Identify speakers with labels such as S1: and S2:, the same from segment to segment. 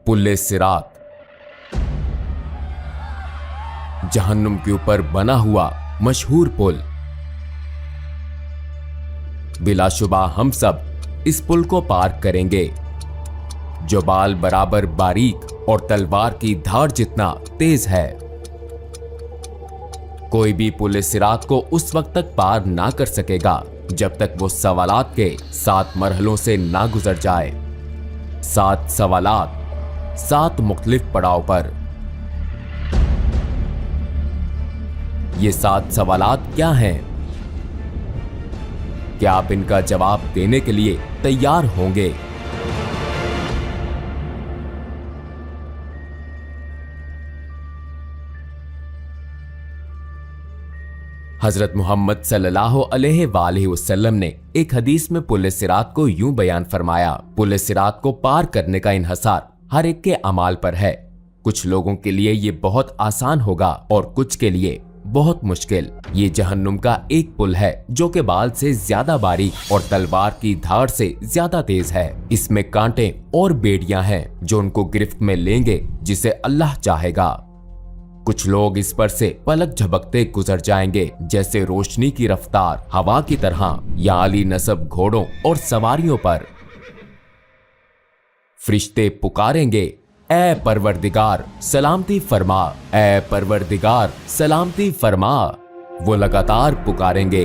S1: पुल सिरात, जहन्नुम के ऊपर बना हुआ मशहूर पुल। बिलाशुबा हम सब इस पुल को पार करेंगे, जो बाल बराबर बारीक और तलवार की धार जितना तेज है। कोई भी पुल सिरात को उस वक्त तक पार ना कर सकेगा जब तक वो सवालात के 7 मरहलों से ना गुजर जाए। 7 सवालात, 7 मुख्तलिफ पड़ाव पर। ये 7 सवालात क्या हैं? क्या आप इनका जवाब देने के लिए तैयार होंगे? हजरत मोहम्मद सल्लल्लाहु अलैहि वसल्लम ने एक हदीस में पुल सिरात को यूं बयान फरमाया, पुल सिरात को पार करने का इन्हसार हर एक के अमाल पर है। कुछ लोगों के लिए ये बहुत आसान होगा और कुछ के लिए बहुत मुश्किल। ये जहन्नुम का एक पुल है जो के बाल से ज्यादा बारीक और तलवार की धार से ज्यादा तेज है। इसमें कांटे और बेड़ियां हैं जो उनको गिरफ्त में लेंगे जिसे अल्लाह चाहेगा। कुछ लोग इस पर से पलक झपकते गुजर जाएंगे जैसे रोशनी की रफ्तार हवा की तरह, या आली नस्ब घोड़ों और सवारियों पर। फरिश्ते पुकारेंगे, ऐ परवरदिगार सलामती फरमा, ऐ परवरदिगार सलामती फरमा। वो लगातार पुकारेंगे।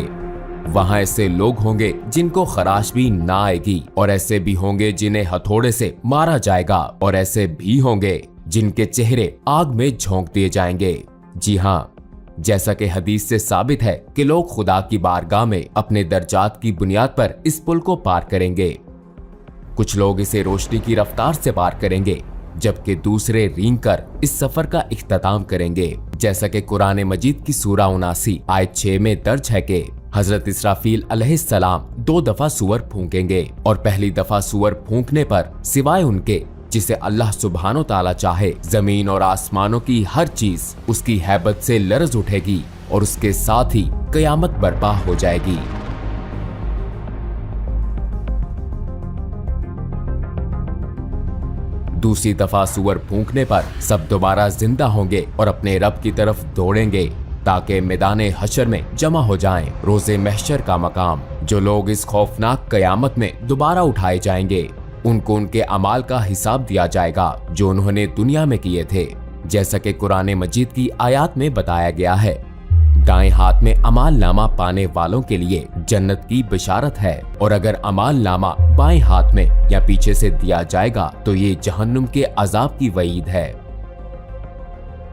S1: वहां ऐसे लोग होंगे जिनको खराश भी ना आएगी, और ऐसे भी होंगे जिन्हें हथौड़े से मारा जाएगा, और ऐसे भी होंगे जिनके चेहरे आग में झोंक दिए जाएंगे। जी हाँ, जैसा कि हदीस से साबित है कि लोग खुदा की बारगाह में अपने दर्जात की बुनियाद पर इस पुल को पार करेंगे। कुछ लोग इसे रोशनी की रफ्तार से पार करेंगे, जबकि दूसरे रेंग कर इस सफर का इख्तिताम करेंगे। जैसा कि कुरान मजीद की सूरा 79 आयत 6 में दर्ज है कि हजरत इसराफील अलैहिस्सलाम 2 दफा सूअर फूंकेंगे, और पहली दफा सूअर फूंकने पर सिवाय उनके जिसे अल्लाह सुब्हानो ताला चाहे, जमीन और आसमानों की हर चीज उसकी हैबत से लरज उठेगी, और उसके साथ ही कयामत बर्पा हो जाएगी। दूसरी दफा सूअर फूंकने पर सब दोबारा जिंदा होंगे और अपने रब की तरफ दौड़ेंगे ताकि मैदाने हशर में जमा हो जाएं, रोजे महशर का मकाम। जो लोग इस खौफनाक कयामत में दोबारा उठाए जाएंगे, उनको उनके अमाल का हिसाब दिया जाएगा जो उन्होंने दुनिया में किए थे। जैसा कि कुरान मजीद की आयत में बताया गया है, दाएं हाथ में अमाल नामा पाने वालों के लिए जन्नत की बिशारत है, और अगर अमाल नामा बाएं हाथ में या पीछे से दिया जाएगा तो ये जहन्नुम के अजाब की वईद है।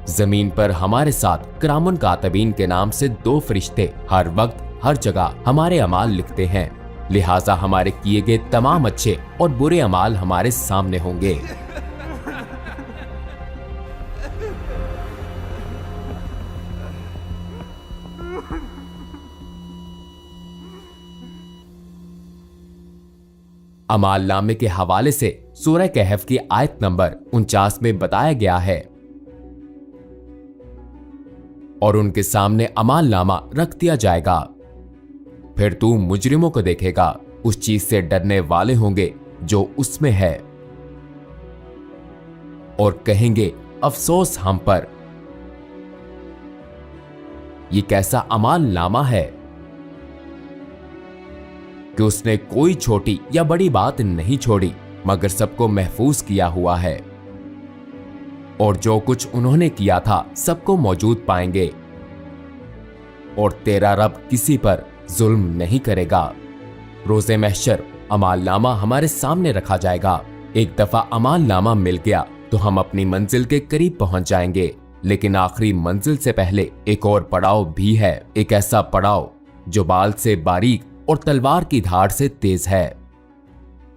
S1: जमीन पर हमारे साथ किरामुन कातिबीन के नाम से 2 फरिश्ते हर वक्त हर जगह हमारे अमाल लिखते हैं, लिहाजा हमारे किए गए तमाम अच्छे और बुरे अमाल हमारे सामने होंगे। अमाल नामे के हवाले से सूरह कहफ की आयत नंबर 49 में बताया गया है, और उनके सामने अमाल नामा रख दिया जाएगा। फिर तू मुजरिमों को देखेगा, उस चीज से डरने वाले होंगे जो उसमें है, और कहेंगे अफसोस हम पर। ये कैसा अमाल नामा है कि उसने कोई छोटी या बड़ी बात नहीं छोड़ी, मगर सबको महफूज किया हुआ है, और जो कुछ उन्होंने किया था सबको मौजूद पाएंगे, और तेरा रब किसी पर जुल्म नहीं करेगा। रोजे महशर अमाल नामा हमारे सामने रखा जाएगा। एक दफा अमाल नामा मिल गया तो हम अपनी मंजिल के करीब पहुंच जाएंगे, लेकिन आखिरी मंजिल से पहले एक और पड़ाव भी है, एक ऐसा पड़ाव जो बाल से बारीक और तलवार की धार से तेज है।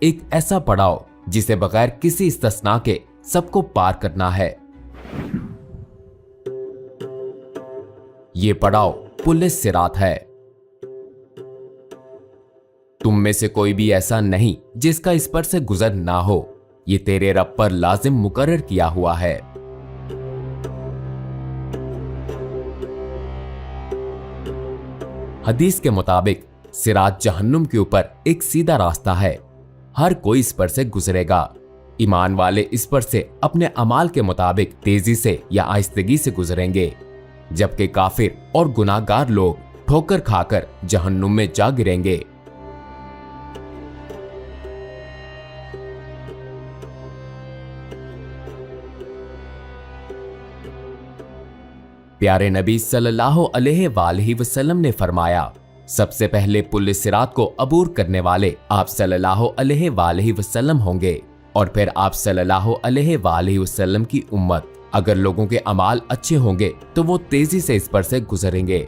S1: एक ऐसा पड़ाव जिसे बगैर किसी इस्तिस्ना के सबको पार करना है। ये पड़ाव पुल सिरात है। तुम में से कोई भी ऐसा नहीं जिसका इस पर से गुजर ना हो। ये तेरे रब पर लाजिम मुकर्रर किया हुआ है। हदीस के मुताबिक सिरात जहन्नुम के ऊपर एक सीधा रास्ता है, हर कोई इस पर से गुजरेगा। ईमान वाले इस पर से अपने अमाल के मुताबिक तेजी से या आहिस्तगी से गुजरेंगे, जबकि काफिर और गुनाहगार लोग ठोकर खाकर जहन्नुम में जा गिरेंगे। प्यारे नबी सल्लल्लाहु अलैहि वसल्लम ने फरमाया, सबसे पहले पुल सिरात को अबूर करने वाले आप सल्लल्लाहु अलैहि वसल्लम होंगे और फिर आप सल्लल्लाहु अलैहि वसल्लम की उम्मत। अगर लोगों के अमाल अच्छे होंगे तो वो तेजी से इस पर से गुजरेंगे।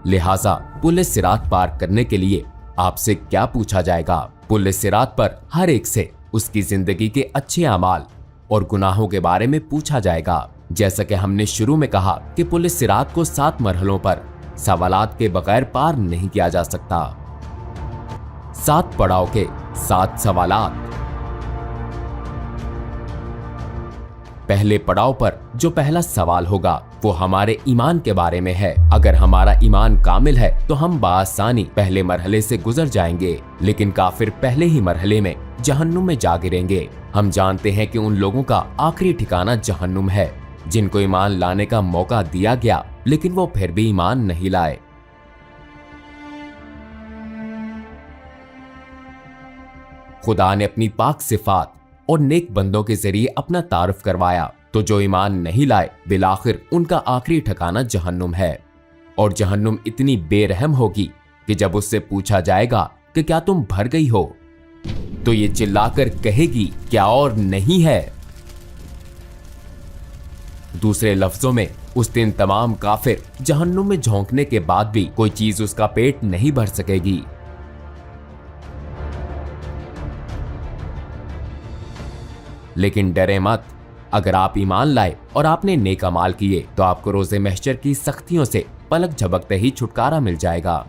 S1: लिहाजा पुल सिरात पार करने के लिए आपसे क्या पूछा जाएगा? पुल सिरात पर हर एक से उसकी जिंदगी के अच्छे अमाल और गुनाहों के बारे में पूछा जाएगा। जैसा कि हमने शुरू में कहा कि पुल सिरात को 7 मरहलों पर सवालात के बगैर पार नहीं किया जा सकता। 7 पड़ाव के 7 सवालात। पहले पड़ाव पर जो पहला सवाल होगा वो हमारे ईमान के बारे में है। अगर हमारा ईमान कामिल है तो हम बासानी पहले मरहले से गुजर जाएंगे, लेकिन काफिर पहले ही मरहले में जहन्नुम में जा गिरेंगे। हम जानते हैं कि उन लोगों का आखिरी ठिकाना जहन्नुम है जिनको ईमान लाने का मौका दिया गया, लेकिन वो फिर भी ईमान नहीं लाए। खुदा ने अपनी पाक सिफात और नेक बंदों के जरिए अपना तारुफ करवाया, तो जो ईमान नहीं लाए बिलाखिर उनका आखिरी ठिकाना जहन्नुम है। और जहन्नुम इतनी बेरहम होगी कि जब उससे पूछा जाएगा कि क्या तुम भर गई हो, तो ये चिल्लाकर कहेगी क्या और नहीं है। दूसरे लफ्जों में उस दिन तमाम काफिर जहन्नुम में झोंकने के बाद भी कोई चीज उसका पेट नहीं भर सकेगी। लेकिन डरे मत, अगर आप ईमान लाए और आपने नेक अमाल किए तो आपको रोज़े महशर की सख्तियों से पलक झपकते ही छुटकारा मिल जाएगा,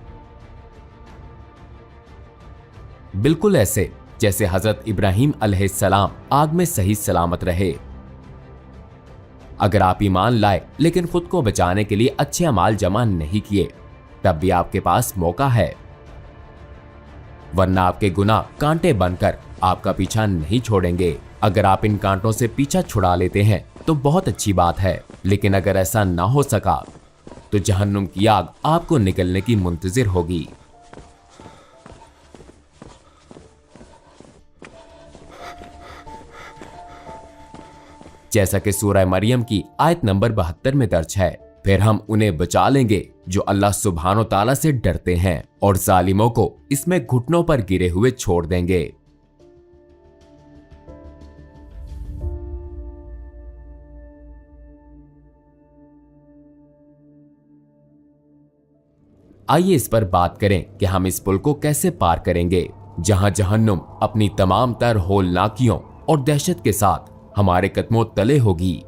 S1: बिल्कुल ऐसे जैसे हजरत इब्राहिम अलैहिस्सलाम आग में सही सलामत रहे। अगर आप ईमान लाए लेकिन खुद को बचाने के लिए अच्छे अमाल जमा नहीं किए, तब भी आपके पास मौका है, वरना आपके गुनाह कांटे बनकर आपका पीछा नहीं छोड़ेंगे। अगर आप इन कांटों से पीछा छुड़ा लेते हैं तो बहुत अच्छी बात है, लेकिन अगर ऐसा ना हो सका तो जहन्नुम की आग आपको निकलने की मुंतजिर होगी। जैसा कि सूरह मरियम की आयत नंबर 72 में दर्ज है, फिर हम उन्हें बचा लेंगे जो अल्लाह सुब्हानो ताला से डरते हैं और जालिमों को इसमें घुटनों पर गिरे हुए छोड़ देंगे। आइए इस पर बात करें कि हम इस पुल को कैसे पार करेंगे, जहां जहन्नुम अपनी तमाम तर होलनाकियों और दहशत के साथ हमारे कदमों तले होगी।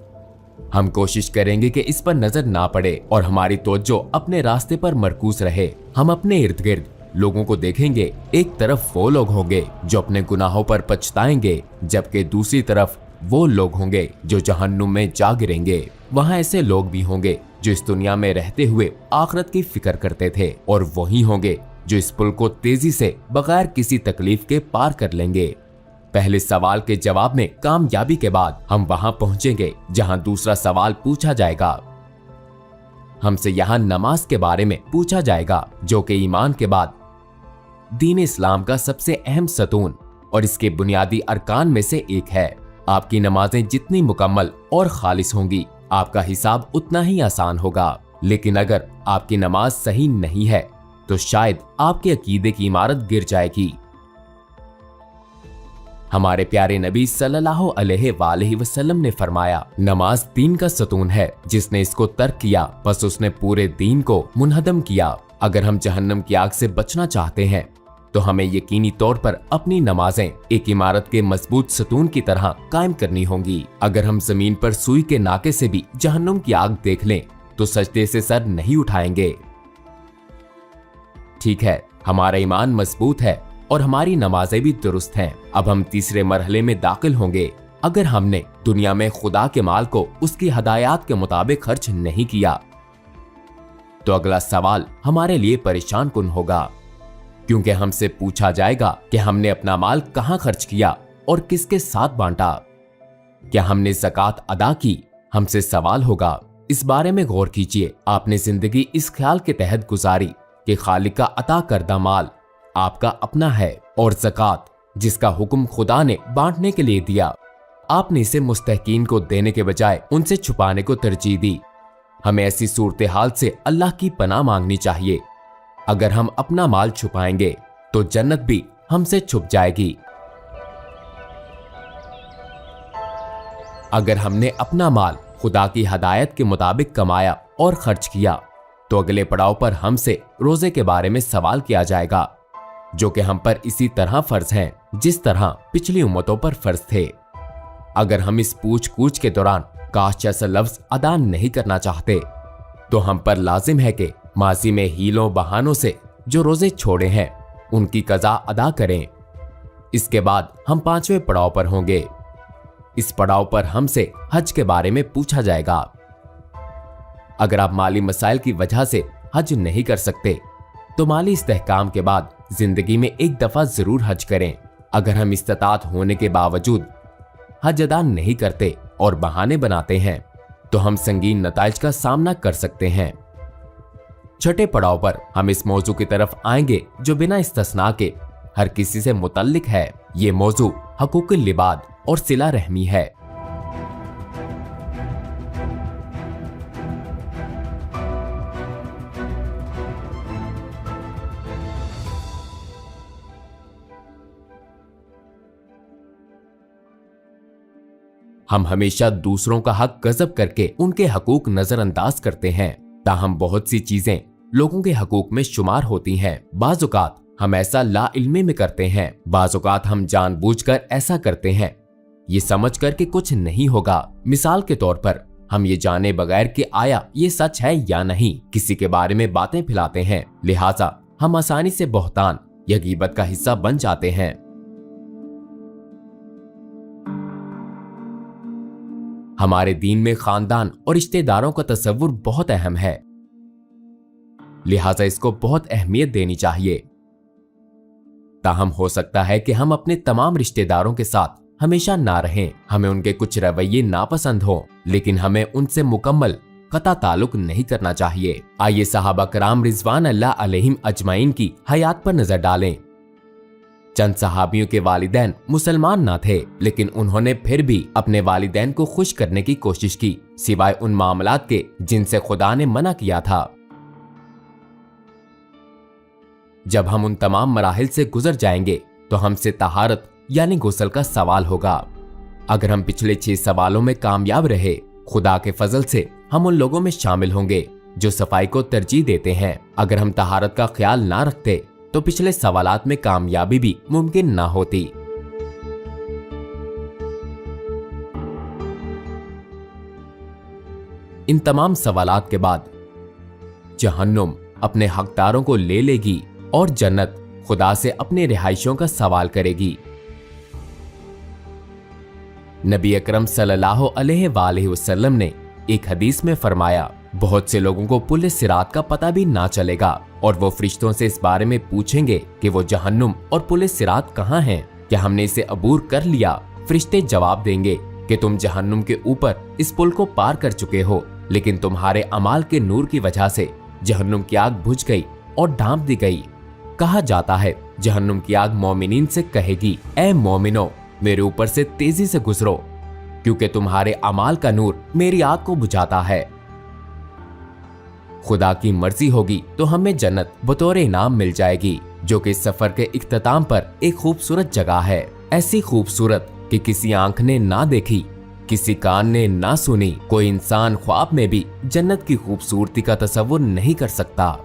S1: हम कोशिश करेंगे कि इस पर नजर ना पड़े और हमारी तवज्जो अपने रास्ते पर मरकूज रहे। हम अपने इर्द गिर्द लोगों को देखेंगे। एक तरफ वो लोग होंगे जो अपने गुनाहों पर पछताएंगे, जबकि दूसरी तरफ वो लोग होंगे जो जहन्नुम में जा गिरेंगे। वहां ऐसे लोग भी होंगे जो इस दुनिया में रहते हुए आखिरत की फिक्र करते थे, और वही होंगे जो इस पुल को तेजी से बगैर किसी तकलीफ के पार कर लेंगे। पहले सवाल के जवाब में कामयाबी के बाद हम वहां पहुंचेंगे जहां दूसरा सवाल पूछा जाएगा। हमसे यहां नमाज के बारे में पूछा जाएगा, जो कि ईमान के बाद दीन इस्लाम का सबसे अहम सतून और इसके बुनियादी अरकान में से एक है। आपकी नमाजें जितनी मुकम्मल और खालिस होंगी, आपका हिसाब उतना ही आसान होगा। लेकिन अगर आपकी नमाज सही नहीं है तो शायद आपके अकीदे की इमारत गिर जाएगी। हमारे प्यारे नबी सल्लल्लाहु अलैहि वसल्लम ने फरमाया, नमाज दीन का सतून है, जिसने इसको तर्क किया बस उसने पूरे दीन को मुनहदम किया। अगर हम जहन्नम की आग से बचना चाहते हैं तो हमें यकीनी तौर पर अपनी नमाजें एक इमारत के मजबूत सतून की तरह कायम करनी होंगी। अगर हम जमीन पर सुई के नाके से भी जहन्नुम की आग देख लें तो सजदे से सर नहीं उठाएंगे। ठीक है, हमारा ईमान मजबूत है और हमारी नमाजें भी दुरुस्त हैं। अब हम तीसरे मरहले में दाखिल होंगे। अगर हमने दुनिया में खुदा के माल को उसकी हदायत के मुताबिक खर्च नहीं किया तो अगला सवाल हमारे लिए परेशान कुन होगा, क्योंकि हमसे पूछा जाएगा कि हमने अपना माल कहां खर्च किया और किसके साथ बांटा। क्या हमने ज़कात अदा की? हमसे सवाल होगा। इस बारे में गौर कीजिए। आपने जिंदगी इस ख्याल के तहत गुजारी कि खालिक का अता करदा माल आपका अपना है और ज़कात जिसका हुक्म खुदा ने बांटने के लिए दिया, आपने इसे मुस्तहकीन को देने के बजाय उनसे छुपाने को तरजीह दी। हमें ऐसी सूरत हाल से अल्लाह की पनाह मांगनी चाहिए। अगर हम अपना माल छुपाएंगे तो जन्नत भी हमसे छुप जाएगी। अगर हमने अपना माल खुदा की हदायत के मुताबिक कमाया और खर्च किया तो अगले पड़ाव पर हमसे रोजे के बारे में सवाल किया जाएगा, जो कि हम पर इसी तरह फर्ज हैं जिस तरह पिछली उम्मतों पर फर्ज थे। अगर हम इस पूछ कूछ के दौरान काश जैसा लफ्ज अदा नहीं करना चाहते तो हम पर लाजिम है कि माजी में हीलों बहानों से जो रोजे छोड़े हैं उनकी कज़ा अदा करें। इसके बाद हम 5वें पड़ाव पर होंगे। इस पड़ाव पर हमसे हज के बारे में पूछा जाएगा। अगर आप माली मसाइल की वजह से हज नहीं कर सकते तो माली इस्तेहकाम के बाद जिंदगी में एक दफा जरूर हज करें। अगर हम इस्तात होने के बावजूद हज अदा नहीं करते और बहाने बनाते हैं तो हम संगीन नताइज का सामना कर सकते हैं। छठे पड़ाव पर हम इस मौजू की तरफ आएंगे जो बिना इस्तिस्ना के हर किसी से मुतल्लिक है। ये मौजू हकूकुल लिबाद और सिला रहमी है। हम हमेशा दूसरों का हक गजब करके उनके हकूक नजरअंदाज करते हैं, ताहम बहुत सी चीजें लोगों के हकूक में शुमार होती हैं। बाज़ औक़ात हम ऐसा ला इल्मी में करते हैं, बाज़ औक़ात हम जानबूझकर ऐसा करते हैं ये समझ कर कि कुछ नहीं होगा। मिसाल के तौर पर हम ये जाने बगैर कि आया ये सच है या नहीं किसी के बारे में बातें फैलाते हैं, लिहाजा हम आसानी से बहतान या गीबत का हिस्सा बन जाते हैं। हमारे दीन में खानदान और रिश्तेदारों का तस्वुर बहुत अहम है, लिहाजा इसको बहुत अहमियत देनी चाहिए। ताहम हो सकता है कि हम अपने तमाम रिश्तेदारों के साथ हमेशा ना रहें, हमें उनके कुछ रवैये नापसंद हो, लेकिन हमें उनसे मुकम्मल कता ताल्लुक नहीं करना चाहिए। आइए सहाबा कराम रिजवान अल्लाह अलैहिम अजमाइन की हयात पर नजर डालें। चंद सहाबियों के वालिदैन मुसलमान ना थे, लेकिन उन्होंने फिर भी अपने वालिदैन को खुश करने की कोशिश की, सिवाय उन मामलात के जिनसे खुदा ने मना किया था। जब हम उन तमाम मराहिल से गुजर जाएंगे तो हमसे तहारत यानी गुस्ल का सवाल होगा। अगर हम पिछले 6 सवालों में कामयाब रहे, खुदा के फजल से हम उन लोगों में शामिल होंगे जो सफाई को तरजीह देते हैं। अगर हम तहारत का ख्याल ना रखते तो पिछले सवालात में कामयाबी भी मुमकिन ना होती। इन तमाम सवालात के बाद जहन्नुम अपने हकदारों को ले लेगी और जन्नत खुदा से अपने रिहाइशों का सवाल करेगी। नबी अकरम सल्लल्लाहु अलैहि वसल्लम ने एक हदीस में फरमाया, बहुत से लोगों को पुलिस सिरात का पता भी ना चलेगा और वो फरिश्तों से इस बारे में पूछेंगे कि वो जहन्नुम और पुलिस सिरात कहाँ हैं, क्या हमने इसे अबूर कर लिया। फरिश्ते जवाब देंगे कि तुम जहन्नुम के ऊपर इस पुल को पार कर चुके हो, लेकिन तुम्हारे अमाल के नूर की वजह से जहन्नुम की आग बुझ गई और ढांप दी गई। कहा जाता है जहन्नुम की आग मोमिनीन से कहेगी, ए मोमिनो मेरे ऊपर से तेजी से गुजरो, क्योंकि तुम्हारे अमाल का नूर मेरी आग को बुझाता है। खुदा की मर्जी होगी तो हमें जन्नत बतौर इनाम मिल जाएगी, जो कि सफर के इख्तिताम पर एक खूबसूरत जगह है, ऐसी खूबसूरत कि किसी आंख ने ना देखी, किसी कान ने ना सुनी, कोई इंसान ख्वाब में भी जन्नत की खूबसूरती का तस्वुर नहीं कर सकता।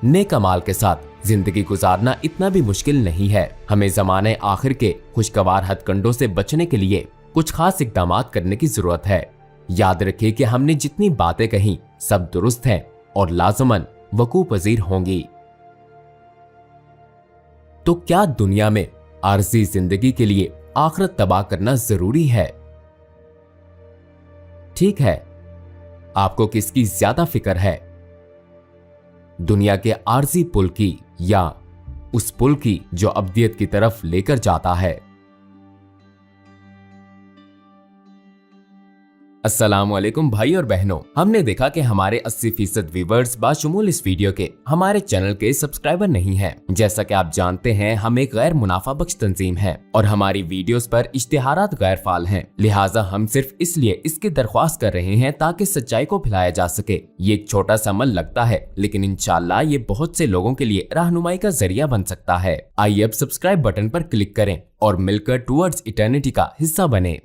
S1: नेक अमाल के साथ जिंदगी गुजारना इतना भी मुश्किल नहीं है। हमें ज़माने आखिर के खुशगवार हथकंडों से बचने के लिए कुछ खास इक़दाम करने की जरूरत है। याद रखिए कि हमने जितनी बातें कही सब दुरुस्त हैं और लाज़मन वकू पजीर होंगी। तो क्या दुनिया में आरज़ी जिंदगी के लिए आखिरत तबाह करना जरूरी है? ठीक है, आपको किसकी ज्यादा फिक्र है, दुनिया के आरज़ी पुल की या उस पुल की जो अब्दियत की तरफ लेकर जाता है। अस्सलामुअलैकुम भाई और बहनों, हमने देखा कि हमारे 80% व्यूवर्स बाशमूल इस वीडियो के हमारे चैनल के सब्सक्राइबर नहीं हैं। जैसा कि आप जानते हैं, हम एक गैर मुनाफा बख्श तंजीम है और हमारी वीडियोस पर इश्तिहारात गैर फाल हैं। लिहाजा हम सिर्फ इसलिए इसकी दरख्वास्त कर रहे हैं ताकि सच्चाई को फैलाया जा सके। ये एक छोटा सा अमल लगता है, लेकिन इंशाल्लाह ये बहुत से लोगों के लिए रहनुमाई का जरिया बन सकता है। आइए अब सब्सक्राइब बटन पर क्लिक करें और मिलकर टुवर्ड्स इटर्निटी का हिस्सा बने।